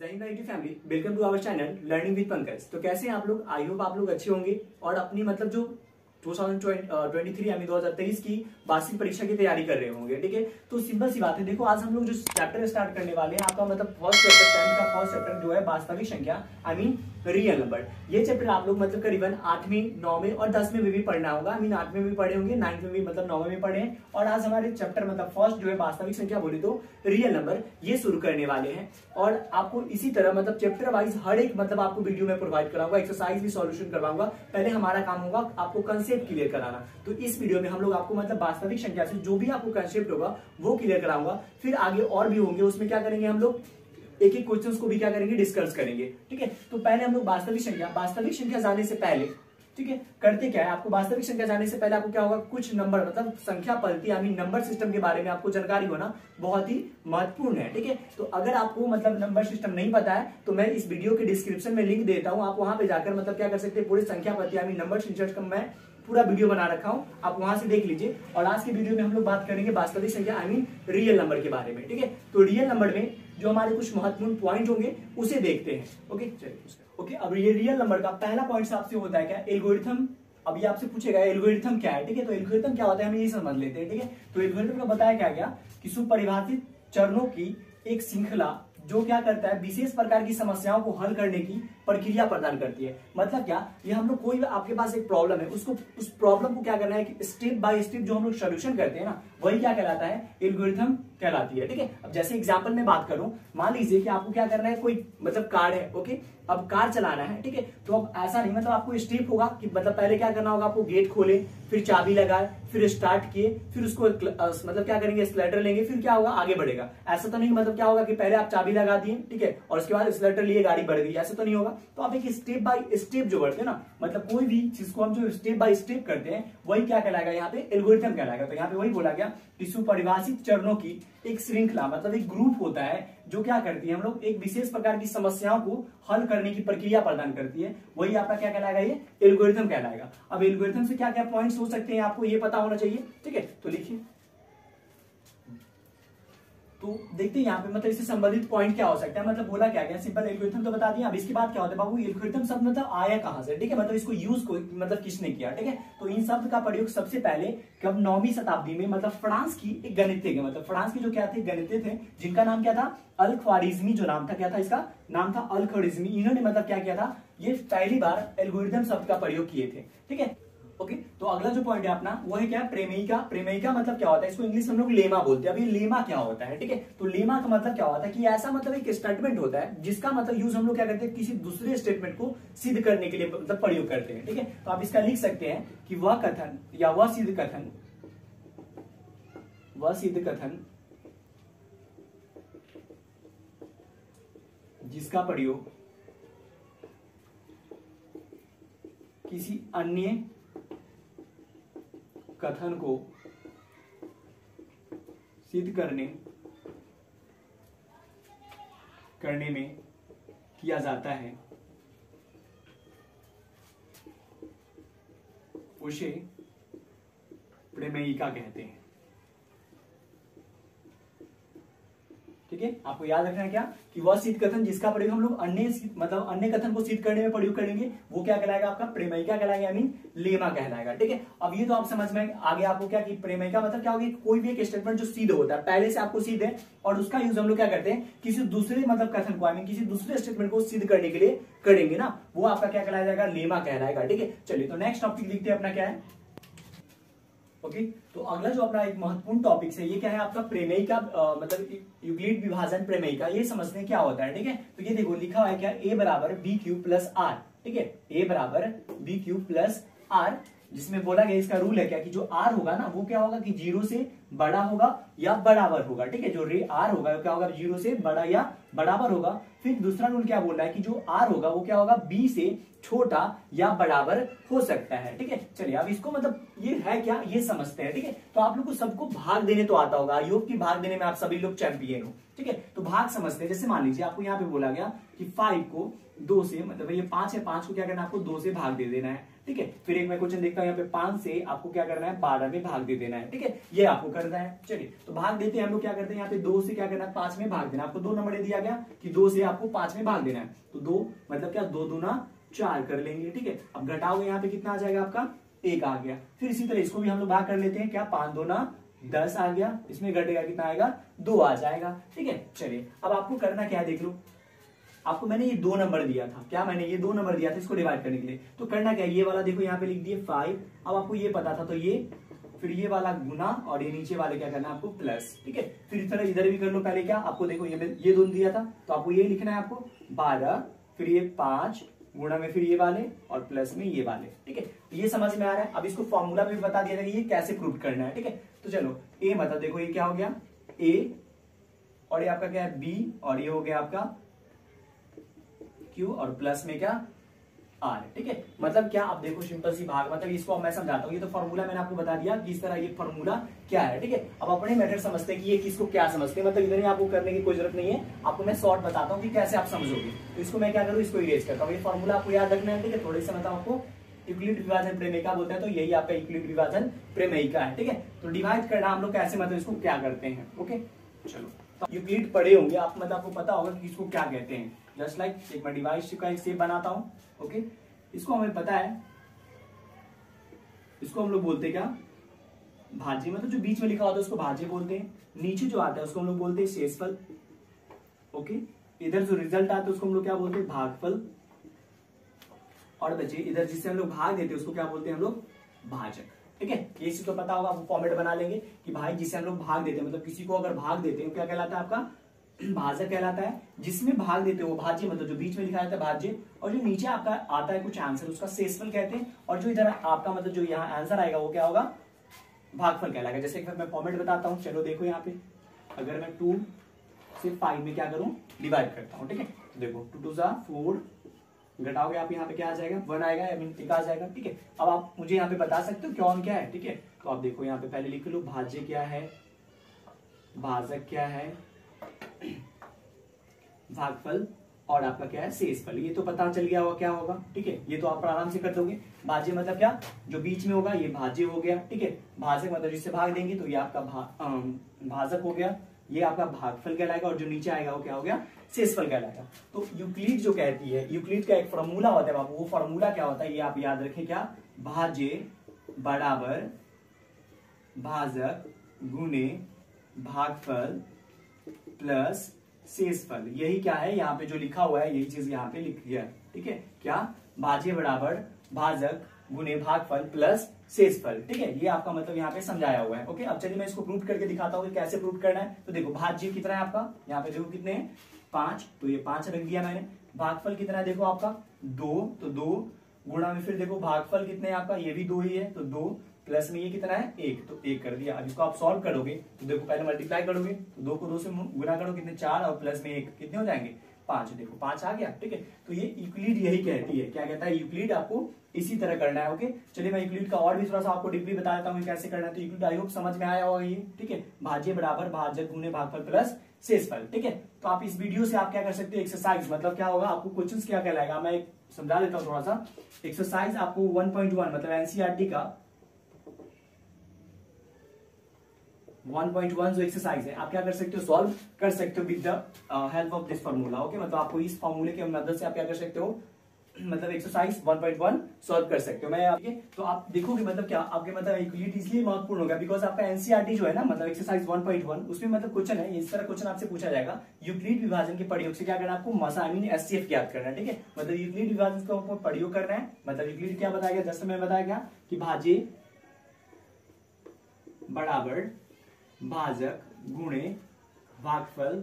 YouTube family, welcome to our channel learning with Pankaj. तो कैसे हैं आप लोग? आई होप आप लोग अच्छे होंगे और अपनी मतलब जो 2023 यानी 2023 की वार्षिक परीक्षा की तैयारी कर रहे होंगे। ठीक है, तो सिंपल सी बात है। देखो, आज हम लोग जो चैप्टर स्टार्ट करने वाले हैं, आपका मतलब फर्स्ट चैप्टर 10 का फर्स्ट चैप्टर जो है वास्तविक संख्या, आई मीन रियल नंबर। ये चैप्टर आप लोग मतलब करीबन 8वीं, 9वीं और 10वीं में भी पढ़ना होगा। आई मीन 8वीं में भी पढ़े होंगे, 9वीं में भी मतलब 9वीं में पढ़े हैं। और आज हमारे चैप्टर मतलब फर्स्ट जो है वास्तविक संख्या बोले तो रियल नंबर, ये शुरू करने वाले हैं। और आपको इसी तरह मतलब चैप्टर वाइज हर एक मतलब आपको वीडियो में प्रोवाइड कराऊंगा, एक्सरसाइज भी सॉल्यूशन करवाऊंगा। पहले हमारा काम होगा आपको कंसेप्ट क्लियर कराना। तो इस वीडियो में हम लोग आपको मतलब वास्तविक संख्या से जो भी आपको कंसेप्ट होगा वो क्लियर कराऊंगा। फिर आगे और भी होंगे, उसमें क्या करेंगे हम लोग, एक एक क्वेश्चंस को भी क्या करेंगे, डिस्कस करेंगे। ठीक है, तो पहले हम लोग वास्तविक संख्या जाने से पहले, ठीक है, करते क्या है, आपको वास्तविक संख्या जाने से पहले आपको क्या होगा, कुछ नंबर मतलब संख्या पद्धति यानी नंबर सिस्टम के बारे में आपको जानकारी होना बहुत ही महत्वपूर्ण है। ठीक है, तो अगर आपको मतलब नंबर सिस्टम नहीं पता है तो मैं इस वीडियो के डिस्क्रिप्शन में लिंक देता हूं, आप वहां पे जाकर मतलब क्या कर सकते हैं, पूरे संख्या पद्धति यानी नंबर सिस्टम मैं पूरा वीडियो बना रखा हूं, आप वहां से देख लीजिए। और आज की वीडियो में हम लोग बात करेंगे वास्तविक संख्या आई मीन रियल नंबर के बारे में। ठीक है, तो रियल नंबर में जो हमारे कुछ महत्वपूर्ण पॉइंट होंगे उसे देखते हैं। ओके, चलिए। ओके, अब ये रियल नंबर का पहला पॉइंट आपसे होता है क्या, एल्गोरिथम। अब ये आपसे पूछेगा एल्गोरिथम क्या है। ठीक है, तो एल्गोरिथम क्या होता है, हम ये समझ लेते हैं। ठीक है, तो एल्गोरिथम का बताया क्या गया कि सुपरिभाषित चरणों की एक श्रृंखला जो क्या करता है, विशेष प्रकार की समस्याओं को हल करने की प्रक्रिया प्रदान करती है। मतलब क्या, ये हम लोग कोई आपके पास एक प्रॉब्लम है, उसको उस प्रॉब्लम को क्या करना है कि स्टेप बाय स्टेप जो हम लोग सोल्यूशन करते हैं ना, वही क्या कहलाता है, एल्गोरिथम कहलाती है। ठीक है, अब जैसे एग्जांपल में बात करूं, मान लीजिए कि आपको क्या करना है, कोई मतलब कार है। ओके, अब कार चलाना है। ठीक है, तो अब ऐसा नहीं, मतलब आपको स्टेप होगा कि मतलब पहले क्या करना होगा, आपको गेट खोले, फिर चाबी लगाए, फिर स्टार्ट किए, फिर उसको मतलब क्या करेंगे, स्लाइडर लेंगे, फिर क्या होगा, आगे बढ़ेगा। ऐसा तो नहीं मतलब क्या होगा कि पहले आप चाबी लगा दिए, ठीक है, और उसके बाद स्लाइडर लिए, गाड़ी बढ़ गई, ऐसा तो नहीं होगा। तो आप एक स्टेप बाय स्टेप जो करते हैं ना, मतलब कोई भी चीज को हम जो स्टेप बाय स्टेप करते हैं वही क्या कहलाएगा, यहाँ पे एल्गोरिथम कहलाएगा। तो यहाँ पे वही बोला गया कि सुपरिभाषित चरणों की एक श्रृंखला मतलब एक ग्रुप होता है जो क्या करती है, हम लोग एक विशेष प्रकार की समस्याओं को हल करने की प्रक्रिया प्रदान करती है, वही आपका क्या कहलाएगा, ये एल्गोरिथम कहलाएगा। अब एल्गोरिथम से क्या क्या पॉइंट्स हो सकते हैं आपको ये पता होना चाहिए। ठीक है, तो लिखिए, तो देखते हैं यहाँ पे मतलब इससे संबंधित पॉइंट क्या हो सकता है। मतलब बोला क्या गया, सिंपल एल्गोरिथम तो बता दिया। अब इसके बाद क्या होता है बाबू, एल्गोरिथम शब्द मतलब आया कहां से, ठीक है, मतलब इसको यूज को मतलब किसने किया। ठीक है, तो इन शब्द का प्रयोग सबसे पहले कब, 9वीं शताब्दी में, मतलब फ्रांस की एक गणितज्ञ, मतलब फ्रांस के जो क्या थे, गणितज्ञ थे, जिनका नाम क्या था, अल-ख्वारिज़मी जो नाम था, क्या था इसका नाम था, अल-ख्वारिज़मी। इन्होंने मतलब क्या किया था, ये पहली बार एल्गोरिथम शब्द का प्रयोग किए थे। ठीक है, ओके, तो अगला जो पॉइंट है अपना वो है क्या, प्रेमयिका। प्रेमयिका मतलब क्या होता है, इसको इंग्लिश हम लोग लेमा बोलते हैं। अभी लेमा क्या होता है, ठीक है, तो लेमा का मतलब क्या होता है कि ऐसा मतलब एक स्टेटमेंट होता है जिसका मतलब यूज हम लोग क्या करते हैं, किसी दूसरे स्टेटमेंट को सिद्ध करने के लिए मतलब प्रयोग करते हैं। ठीक है, तो आप इसका लिख सकते हैं कि वह कथन या वह सिद्ध कथन, जिसका प्रयोग किसी अन्य कथन को सिद्ध करने में किया जाता है, उसे प्रेमयिका कहते हैं। ठीक है, आपको याद रखना है क्या कि वह सिद्ध कथन जिसका प्रयोग हम लोग अन्य कथन को सिद्ध करने में प्रयोग करेंगे, वो क्या कहलाएगा, आपका प्रेमयिका कहलाएगा, आई मीन लेमा कहलाएगा। ठीक है, अब ये तो आप समझ में आगे आपको क्या कि प्रेमयिका मतलब क्या होगी, कोई भी एक स्टेटमेंट जो सिद्ध होता है, पहले से आपको सिद्ध है और उसका यूज हम लोग क्या करते हैं, किसी दूसरे मतलब कथन को, आई मीन किसी दूसरे स्टेटमेंट को सिद्ध करने के लिए करेंगे ना, वो आपका क्या कहलाया जाएगा, लेमा कहलाएगा। ठीक है, चलिए तो नेक्स्ट टॉपिक देखते हैं अपना क्या है। ओके, तो अगला जो अपना एक महत्वपूर्ण टॉपिक है, ये क्या है आपका, प्रेमयिका मतलब यूक्लिड विभाजन प्रेमयिका, ये समझने क्या होता है। ठीक है, तो ये देखो लिखा हुआ है क्या, a बराबर बी क्यूब प्लस आर। ठीक है, a बराबर बी क्यूब प्लस आर, जिसमें बोला गया इसका रूल है क्या कि जो r होगा ना वो क्या होगा कि 0 से बड़ा होगा या बराबर होगा। ठीक है, जो r होगा क्या होगा, 0 से बड़ा या बराबर होगा। फिर दूसरा रूल क्या बोल रहा है कि जो r होगा वो क्या होगा, b से छोटा या बराबर हो सकता है। ठीक है, चलिए अब इसको मतलब ये है क्या, ये समझते हैं। ठीक है, तो आप लोग को सबको भाग देने तो आता होगा, आई होप कि भाग देने में आप सभी लोग चैंपियन हो। ठीक है, तो भाग समझते हैं। जैसे मान लीजिए आपको यहाँ पे बोला गया कि 5 को 2 से, मतलब ये 5 है, 5 को क्या करना है, आपको 2 से भाग दे देना है। ठीक है। फिर एक मैं क्वेश्चन देखता हूँ यहाँ पे 5 से आपको क्या करना है 12 में भाग दे देना है, ठीक है, ये आपको करना है। चलिए तो भाग देते हैं हम लोग, क्या करते हैं यहाँ पे 2 से क्या करना है 5 में भाग देना। आपको 2 नंबर दे दिया गया कि 2 से आपको 5 में भाग देना है, तो 2 मतलब क्या 2 दूना 4 कर लेंगे, ठीक है। अब घटाओगे यहाँ पे कितना आ जाएगा आपका 1 आ गया। फिर इसी तरह इसको भी हम लोग भाग कर लेते हैं, क्या 5 दूना 10 आ गया, इसमें घटेगा कितना आएगा 2 आ जाएगा, ठीक है। चलिए अब आपको करना क्या है देख लो, आपको मैंने ये 2 नंबर दिया था, क्या मैंने ये 2 नंबर दिया था इसको डिवाइड करने के लिए, तो करना क्या है ये वाला देखो यहाँ पे लिख दिए 5। अब आपको ये पता था तो ये, फिर ये वाला गुना और ये नीचे वाले क्या करना है आपको प्लस, ठीक है। फिर इस तरह इधर भी कर लो, पहले क्या आपको देखो ये 2 दिया था तो आपको ये लिखना है आपको 12, फिर ये 5 गुणा में फिर ये वाले और प्लस में ये वाले, ठीक है। ये समझ में आ रहा है। अब इसको फॉर्मूला भी बता दिया जाएगा ये कैसे प्रूव करना है, ठीक है। तो चलो ए मतलब देखो ये क्या हो गया ए, और ये आपका क्या है बी, और ये हो गया आपका क्यू, और प्लस में क्या आर, ठीक है। मतलब क्या आप देखो सिंपल सी भाग, मतलब इसको मैं समझाता हूँ। ये तो फॉर्मूला मैंने आपको बता दिया कि इस तरह ये फॉर्मूला क्या है, ठीक है। अब अपने मेथड समझते हैं कि ये किसको क्या समझते हैं, मतलब इधर ही आपको करने की कोई जरूरत नहीं है, आपको मैं शॉर्ट बताता हूँ कि कैसे आप समझोगे। तो इसको मैं क्या करूँ, इसको इरेज करता हूँ। ये फॉर्मूला आपको याद रखना है, ठीक है। थोड़ी सा मतलब आपको यूक्लिड विभाजन प्रमेयिका बोलते हैं, तो यही आपका यूक्लिड विभाजन प्रमेयिका है, ठीक है। तो डिवाइड करना हम लोग कैसे, मतलब इसको क्या करते हैं, ओके। चलो तो यूक्लिड पढ़े होंगे आप, मतलब आपको पता होगा कि इसको क्या कहते हैं। जस्ट लाइक एक मैं डिवाइस का एक शेप बनाता हूं, ओके। इसको हमें पता है, इसको हम लोग बोलते हैं क्या भाज्य, मतलब जो बीच में लिखा होता है उसको भाज्य बोलते हैं, नीचे जो आता है उसको हम लोग बोलते हैं शेषफल, ओके। इधर जो रिजल्ट आता है उसको हम लोग क्या बोलते हैं भागफल, और बच्चे इधर जिससे हम लोग भाग देते हैं उसको क्या बोलते हैं हम लोग भाजक, ठीक है। ये चीज तो पता होगा, आप फॉर्मेट बना लेंगे कि भाई जिसे हम लोग भाग देते हैं, मतलब किसी को अगर भाग देते हैं क्या कहलाता है आपका भाजक कहलाता है। जिसमें भाग देते हो भाज्य, मतलब जो बीच में लिखा जाता है भाज्य, और जो नीचे आपका आता है कुछ आंसर उसका शेषफल कहते हैं, और जो इधर आपका मतलब जो यहाँ आंसर आएगा वो क्या होगा भागफल कहलाएगा। जैसे मैं फॉर्मेट बताता हूँ, चलो देखो यहाँ पे अगर मैं 2 से 5 में क्या करूँ डिवाइड करता हूँ, ठीक है। तो देखो 2 2 4, घटाओगे आप यहाँ पे क्या आ जाएगा 1 आएगा, आई मीन 1 आ जाएगा, ठीक है। अब आप मुझे यहाँ पे बता सकते हो कौन क्या है, ठीक है। तो आप देखो यहाँ पे पहले लिख लो भाज्य क्या है, भाजक क्या है, भागफल, और आपका क्या है शेषफल। ये तो पता चल गया होगा क्या होगा, ठीक है। ये तो आप आराम से कर दोगे। भाज्य मतलब क्या जो बीच में होगा ये भाज्य हो गया, ठीक है। भाजक मतलब जिससे भाग देंगे तो ये आपका भाजक हो गया, ये आपका भागफल कहलाएगा, और जो नीचे आएगा वो क्या हो गया शेषफल कहलाएगा। तो यूक्लिड जो कहती है, यूक्लिड का एक फॉर्मूला होता है बाबू, वो फॉर्मूला क्या होता है ये आप याद रखें, क्या भाज्य बराबर भाजक गुने भागफल प्लस शेषफल। यही क्या है यहाँ पे जो लिखा हुआ है, यही चीज यहाँ पे लिख दिया है, ठीक है। क्या भाज्य बराबर भाजक गुने भागफल प्लस शेषफल, ठीक है। ये आपका मतलब यहाँ पे समझाया हुआ है, ओके। अब चलिए मैं इसको प्रूव करके दिखाता हूँ कि कैसे प्रूव करना है। तो देखो भाज्य कितना है आपका, यहाँ पे देखो कितने हैं 5, तो ये 5 रख दिया मैंने। भागफल कितना है देखो आपका 2, तो 2 गुणा में फिर देखो भागफल कितने हैं आपका, ये भी 2 ही है, तो 2 प्लस में ये कितना है 1, तो 1 कर दिया। अब इसको आप सॉल्व करोगे तो देखो पहले मल्टीप्लाई करोगे तो 2 को 2 से गुना करो कितने 4, और प्लस में 1 कितने हो जाएंगे 5, देखो 5 आ गया, ठीक है। तो ये यूक्लिड यही कहती है, क्या कहता है यूक्लिड आपको इसी तरह करना है, ओके। चलिए मैं यूक्लिड का और भी थोड़ा सा आपको डीपली बता देता हूँ कैसे करना है। तो यूक्लिड आई होप समझ में आया होगा ये, ठीक है। भाज्य बराबर भाजक गुने भागफल प्लस शेषफल, ठीक है। तो आप इस वीडियो से आप क्या कर सकते हो एक्सरसाइज, मतलब क्या होगा आपको क्वेश्चन क्या कहलाएगा, मैं समझा देता हूँ थोड़ा सा। एक्सरसाइज आपको 1.1 मतलब एनसीईआरटी का 1.1 जो एक्सरसाइज है आप क्या कर सकते हो सॉल्व कर सकते हो with the help of this formula, okay. मतलब आपको इस फार्मूले के मदद से आप क्या कर सकते हो, मतलब एक्सरसाइज 1.1 सॉल्व कर सकते हो। मैं आपके तो आप देखोगे मतलब क्या आपके मतलब यूक्लिड इसलिए महत्वपूर्ण होगा बिकॉज आपका एनसीईआरटी जो है ना, मतलब एक्सरसाइज 1.1 उसमें मतलब क्वेश्चन है इस तरह क्वेश्चन आपसे पूछा जाएगा यूक्लिड विभाजन के प्रयोग से क्या करना है आपको मसा आई मीन एचसीएफ ज्ञात करना है, ठीक है। मतलब यूक्लिड विभाजन को आपको प्रयोग करना है, मतलब यूक्लिड क्या बताया गया जैसे मैं बताया गया कि भाज्य बराबर भाजक गुणे भागफल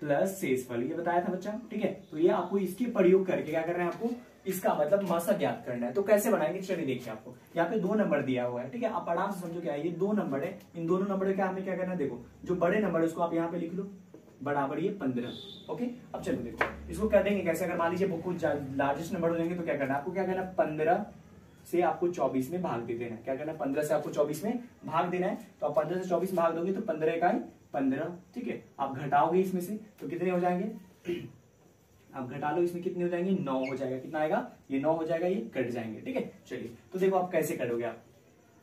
प्लस शेषफल, ये बताया था बच्चा, ठीक है। तो ये आपको इसके प्रयोग करके क्या करना है आपको इसका मतलब मसा ज्ञात करना है। तो कैसे बनाएंगे चलिए देखिए, आपको यहाँ पे 2 नंबर दिया हुआ है, ठीक है। आप आराम से समझो क्या है, ये 2 नंबर है, इन दोनों नंबर का हमें क्या करना है, देखो जो बड़े नंबर है उसको आप यहाँ पे लिख लो बराबर ये 15, ओके। अब चलो देखो इसको कर देंगे कैसे, अगर मान लीजिए कुछ लार्जेस्ट नंबर हो जाएंगे तो क्या करना है आपको, क्या करना है 15 से आपको 24 में भाग दे देना है, क्या करना है 15 से आपको 24 में भाग देना है। तो आप 15 से 24 भाग दोगे तो 15 इकाई 15, ठीक है। आप घटाओगे इसमें से तो कितने हो जाएंगे आप घटा लो, इसमें कितने हो जाएंगे 9 हो जाएगा। कितना आएगा, ये 9 हो जाएगा, ये कट जाएंगे। ठीक है, चलिए तो देखो आप कैसे करोगे। आप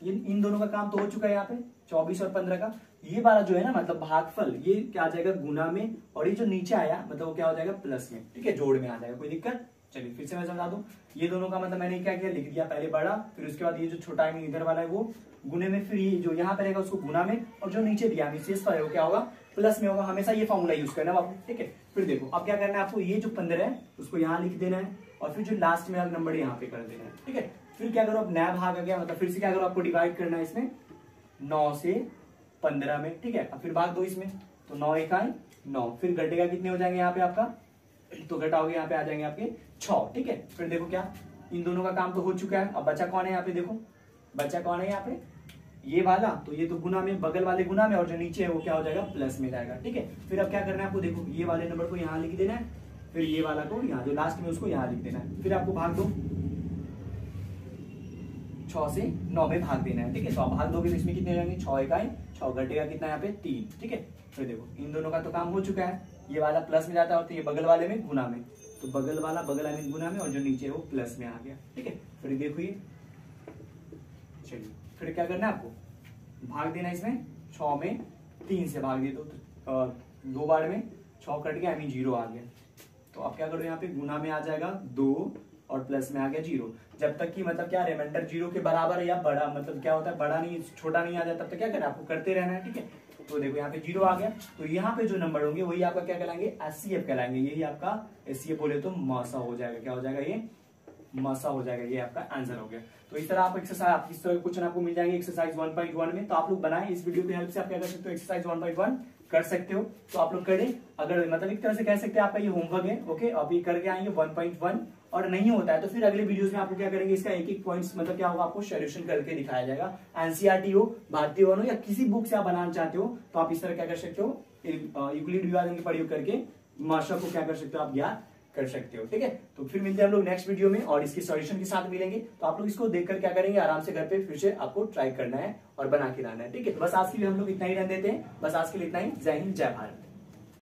ये इन दोनों का काम तो हो चुका है यहाँ पे 24 और 15 का। ये वाला जो है ना मतलब भागफल, ये क्या आ जाएगा गुना में, और ये जो नीचे आया मतलब वो क्या हो जाएगा प्लस में। ठीक है, जोड़ में आ जाएगा, कोई दिक्कत। चलिए फिर से मैं समझा दूं, ये दोनों का मतलब मैंने क्या किया, लिख दिया पहले बड़ा, फिर उसके बाद ये जो छोटा है इधर वाला है वो गुने में, फिर ये जो यहाँ पे रहेगा उसको गुना में, और जो नीचे दिया शेष पर है वो क्या होगा प्लस में होगा। हमेशा ये फॉर्मूला यूज करना बाबू। ठीक है, फिर देखो अब क्या करना है आपको, ये जो 15 है उसको यहाँ लिख देना है, और फिर जो लास्ट में नंबर यहाँ पे कर देना है। ठीक है, फिर क्या करो, अब नया भाग आ गया, मतलब फिर से क्या करो, आपको डिवाइड करना है इसमें 9 से 15 में। ठीक है, अब फिर भाग दो इसमें, तो 9 इकाई 9, फिर घटेगा कितने हो जाएंगे यहाँ पे आपका, तो घटाओगे यहाँ पे आ जाएंगे आपके 6। ठीक है, फिर देखो क्या, इन दोनों का काम तो हो चुका है। अब बचा कौन है यहाँ पे, देखो बचा कौन है यहाँ पे, ये वाला, तो ये तो गुना में, बगल वाले गुना में, और जो नीचे है वो क्या हो जाएगा प्लस में जाएगा। ठीक है, फिर अब क्या करना है आपको, देखो ये वाले नंबर को यहाँ लिख देना है, फिर ये वाला को यहाँ जो लास्ट में उसको यहाँ लिख देना है, फिर आपको भाग दो 6 से 9 में भाग देना है। ठीक है, तो आप भाग दोगे तो इसमें कितने हो जाएंगे 6 इकाई 6, घटेगा कितना यहाँ पे 3। ठीक है, फिर देखो इन दोनों का तो काम हो चुका है, ये वाला प्लस में जाता है और तो ये बगल वाले में गुना में, तो बगल वाला बगल में गुना में, और जो नीचे है वो प्लस में आ गया। ठीक है, फिर देखो ये, चलिए फिर क्या करना है आपको, भाग देना इसमें 6 में 3 से भाग दे तो 2 बार में 6 कट गया, 0 आ गया। तो अब क्या करो, यहाँ पे गुना में आ जाएगा 2 और प्लस में आ गया 0। जब तक कि मतलब क्या रिमाइंडर 0 के बराबर है या बड़ा, मतलब क्या होता है बड़ा नहीं छोटा नहीं आ जाता, तब तक क्या करना है आपको करते रहना है। ठीक है, तो देखो यहाँ पे 0 आ गया, तो यहाँ पे जो नंबर होंगे वही आपका क्या कहलाएंगे, एचसीएफ कहलाएंगे। यही आपका एचसीएफ बोले तो मासा हो जाएगा। क्या हो जाएगा, ये मासा हो जाएगा, ये आपका आंसर हो गया। तो इस तरह आप एक्सरसाइज, आप इस तरह क्वेश्चन आपको मिल जाएंगे एक्सरसाइज 1.1 में। तो आप लोग बनाए, इस वीडियो की हेल्प से आप क्या कर सकते हो, एक्सरसाइज 1.1 कर सकते हो। तो आप लोग करें, अगर मतलब एक तरह से कह सकते हैं आपका ये होमवर्क है। ओके, अब ये करके आएंगे 1.1, और नहीं होता है तो फिर अगले वीडियोस में आपको क्या करेंगे, इसका एक एक पॉइंट्स मतलब क्या होगा आपको सॉल्यूशन करके दिखाया जाएगा। एनसीईआरटी हो, भारतीय वन हो, या किसी बुक से आप बनाना चाहते हो तो आप इस तरह क्या कर सकते हो, यूक्लिड विभाजन का प्रयोग करके माशा को क्या कर सकते हो, आप ज्ञात कर सकते हो। ठीक है, तो फिर मिलते हैं हम लोग नेक्स्ट वीडियो में और इसके सॉल्यूशन के साथ मिलेंगे। तो आप लोग इसको देखकर क्या करेंगे, आराम से घर पे फिर से आपको ट्राई करना है और बना के लाना है। ठीक है, तो बस आज के लिए हम लोग इतना ही रहने देते हैं। बस आज के लिए इतना ही। जय हिंद, जय भारत।